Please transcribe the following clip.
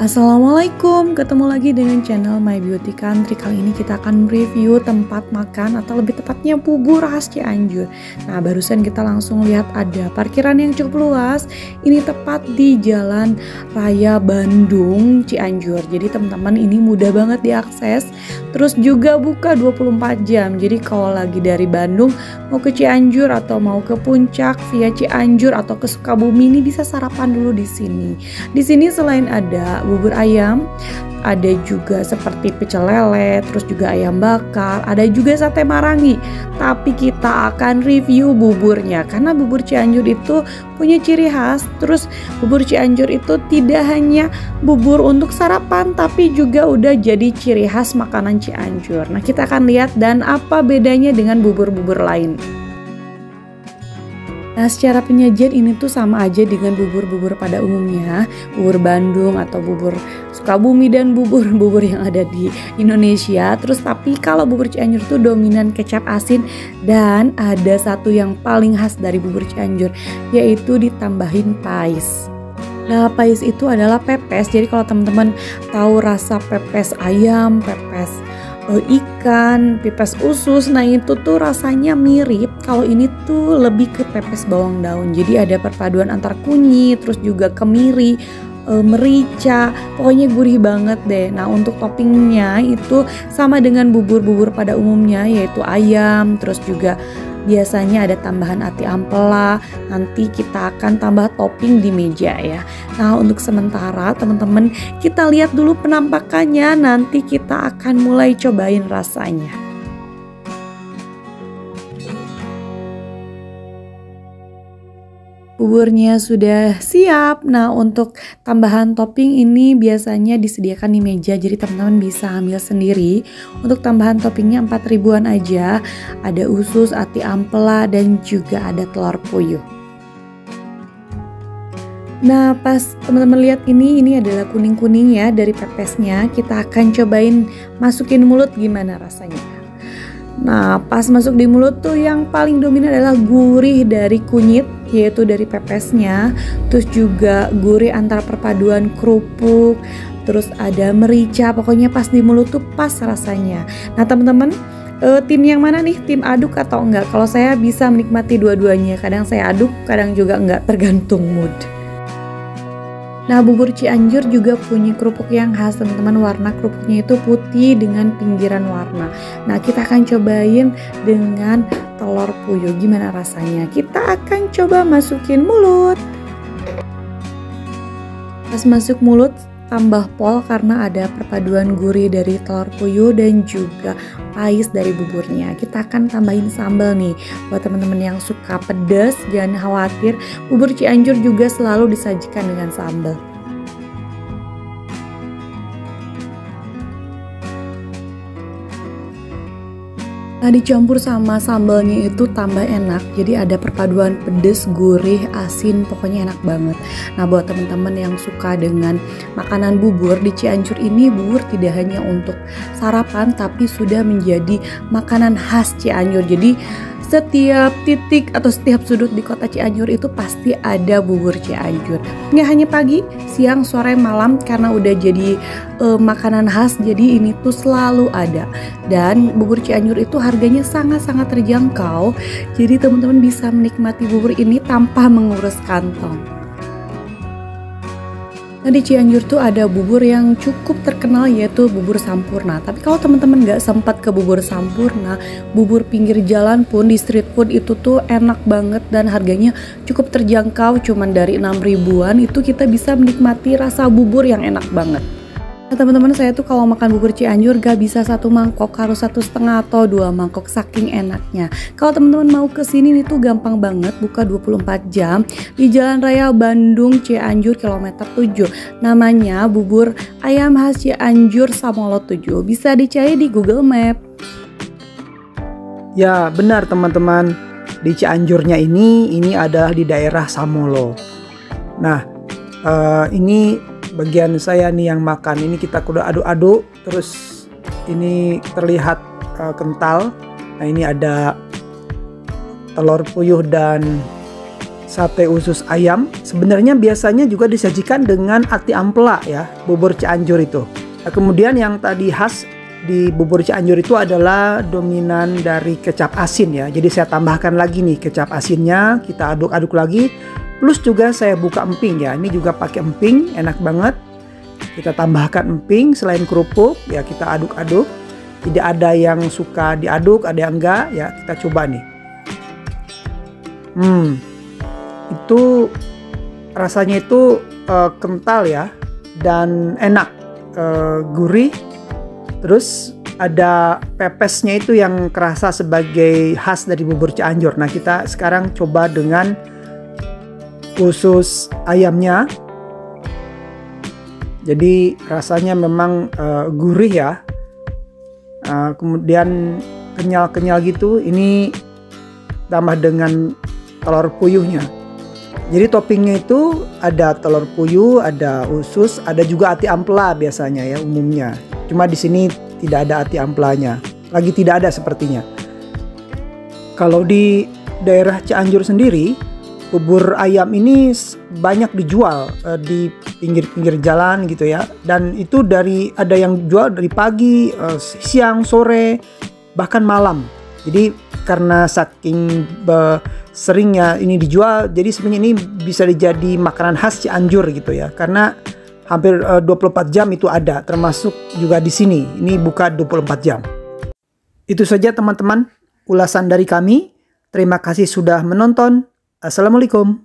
Assalamualaikum, ketemu lagi dengan channel My Beauty Country. Kali ini kita akan review tempat makan atau lebih tepatnya bubur khas Cianjur. Nah, barusan kita langsung lihat ada parkiran yang cukup luas. Ini tepat di Jalan Raya Bandung, Cianjur. Jadi teman-teman, ini mudah banget diakses. Terus juga buka 24 jam. Jadi kalau lagi dari Bandung mau ke Cianjur atau mau ke Puncak via Cianjur atau ke Sukabumi, ini bisa sarapan dulu di sini. Di sini selain ada bubur ayam, ada juga seperti pecel lele, terus juga ayam bakar, ada juga sate marangi. Tapi kita akan review buburnya karena bubur Cianjur itu punya ciri khas. Terus bubur Cianjur itu tidak hanya bubur untuk sarapan, tapi juga udah jadi ciri khas makanan Cianjur. Nah, kita akan lihat dan apa bedanya dengan bubur-bubur lain. Nah, secara penyajian ini tuh sama aja dengan bubur-bubur pada umumnya, bubur Bandung atau bubur Sukabumi dan bubur-bubur yang ada di Indonesia. Terus tapi kalau bubur Cianjur tuh dominan kecap asin dan ada satu yang paling khas dari bubur Cianjur, yaitu ditambahin pais. Nah, pais itu adalah pepes. Jadi kalau teman-teman tahu rasa pepes ayam, pepes ikan, pepes usus, nah itu tuh rasanya mirip. Kalau ini tuh lebih ke pepes bawang daun. Jadi ada perpaduan antar kunyit, terus juga kemiri, merica, pokoknya gurih banget deh. Nah, untuk toppingnya itu sama dengan bubur-bubur pada umumnya, yaitu ayam, terus juga biasanya ada tambahan ati ampela. Nanti kita akan tambah topping di meja ya. Nah, untuk sementara teman-teman kita lihat dulu penampakannya, nanti kita akan mulai cobain rasanya. Buburnya sudah siap. Nah, untuk tambahan topping ini biasanya disediakan di meja, jadi teman-teman bisa ambil sendiri. Untuk tambahan toppingnya 4 ribuan aja. Ada usus, ati ampela, dan juga ada telur puyuh. Nah, pas teman-teman lihat ini adalah kuning-kuning ya dari pepesnya. Kita akan cobain masukin mulut gimana rasanya. Nah, pas masuk di mulut tuh yang paling dominan adalah gurih dari kunyit, yaitu dari pepesnya. Terus juga gurih antara perpaduan kerupuk, terus ada merica. Pokoknya pas di mulut tuh pas rasanya. Nah, teman-teman, tim yang mana nih? Tim aduk atau enggak? Kalau saya bisa menikmati dua-duanya. Kadang saya aduk, kadang juga enggak, tergantung mood. Nah, bubur Cianjur juga punya kerupuk yang khas, teman-teman. Warna kerupuknya itu putih dengan pinggiran warna. Nah, kita akan cobain dengan telur puyuh. Gimana rasanya? Kita akan coba masukin mulut. Pas masuk mulut tambah pol karena ada perpaduan gurih dari telur puyuh dan juga pais dari buburnya. Kita akan tambahin sambal nih. Buat teman-teman yang suka pedas, jangan khawatir, bubur Cianjur juga selalu disajikan dengan sambal. Nah, dicampur sama sambalnya itu tambah enak. Jadi ada perpaduan pedas, gurih, asin, pokoknya enak banget. Nah, buat teman-teman yang suka dengan makanan bubur di Cianjur ini, bubur tidak hanya untuk sarapan tapi sudah menjadi makanan khas Cianjur. Jadi setiap titik atau setiap sudut di kota Cianjur itu pasti ada bubur Cianjur. Nggak hanya pagi, siang, sore, malam, karena udah jadi makanan khas, jadi ini tuh selalu ada. Dan bubur Cianjur itu harganya sangat-sangat terjangkau, jadi teman-teman bisa menikmati bubur ini tanpa mengurus kantong. Nah, di Cianjur tuh ada bubur yang cukup terkenal, yaitu bubur Sampurna. Tapi kalau teman-teman nggak sempat ke bubur Sampurna, bubur pinggir jalan pun di street food itu tuh enak banget dan harganya cukup terjangkau. Cuman dari 6 ribuan itu kita bisa menikmati rasa bubur yang enak banget. Nah, teman-teman, saya tuh kalau makan bubur Cianjur gak bisa 1 mangkok, harus 1,5 atau 2 mangkok, saking enaknya. Kalau teman-teman mau kesini nih tuh gampang banget, buka 24 jam di Jalan Raya Bandung Cianjur kilometer 7. Namanya bubur ayam khas Cianjur Samolo 7. Bisa dicari di Google Map. Ya, benar teman-teman. Di Cianjurnya ini adalah di daerah Samolo. Nah, ini bagian saya nih yang makan. Ini kita kudu aduk-aduk, terus ini terlihat kental. Nah, ini ada telur puyuh dan sate usus ayam. Sebenarnya biasanya juga disajikan dengan ati ampela ya, bubur Cianjur itu. Nah, kemudian yang tadi khas di bubur Cianjur itu adalah dominan dari kecap asin ya. Jadi saya tambahkan lagi nih kecap asinnya, kita aduk-aduk lagi. Plus juga saya buka emping ya. Ini juga pakai emping, enak banget. Kita tambahkan emping selain kerupuk ya, kita aduk-aduk. Tidak ada yang suka diaduk, ada yang enggak ya. Kita coba nih. Itu rasanya itu kental ya dan enak, gurih. Terus ada pepesnya itu yang kerasa sebagai khas dari bubur Cianjur. Nah, kita sekarang coba dengan usus ayamnya. Jadi rasanya memang gurih ya. Kemudian kenyal-kenyal gitu. Ini tambah dengan telur puyuhnya. Jadi toppingnya itu ada telur puyuh, ada usus, ada juga ati ampela biasanya ya umumnya. Cuma di sini tidak ada ati ampelanya. Lagi tidak ada sepertinya. Kalau di daerah Cianjur sendiri, bubur ayam ini banyak dijual di pinggir-pinggir jalan gitu ya. Dan itu ada yang jual dari pagi, siang, sore, bahkan malam. Jadi karena saking seringnya ini dijual, jadi sebenarnya ini bisa dijadi makanan khas Cianjur gitu ya. Karena hampir 24 jam itu ada, termasuk juga di sini. Ini buka 24 jam. Itu saja teman-teman ulasan dari kami. Terima kasih sudah menonton. Assalamualaikum.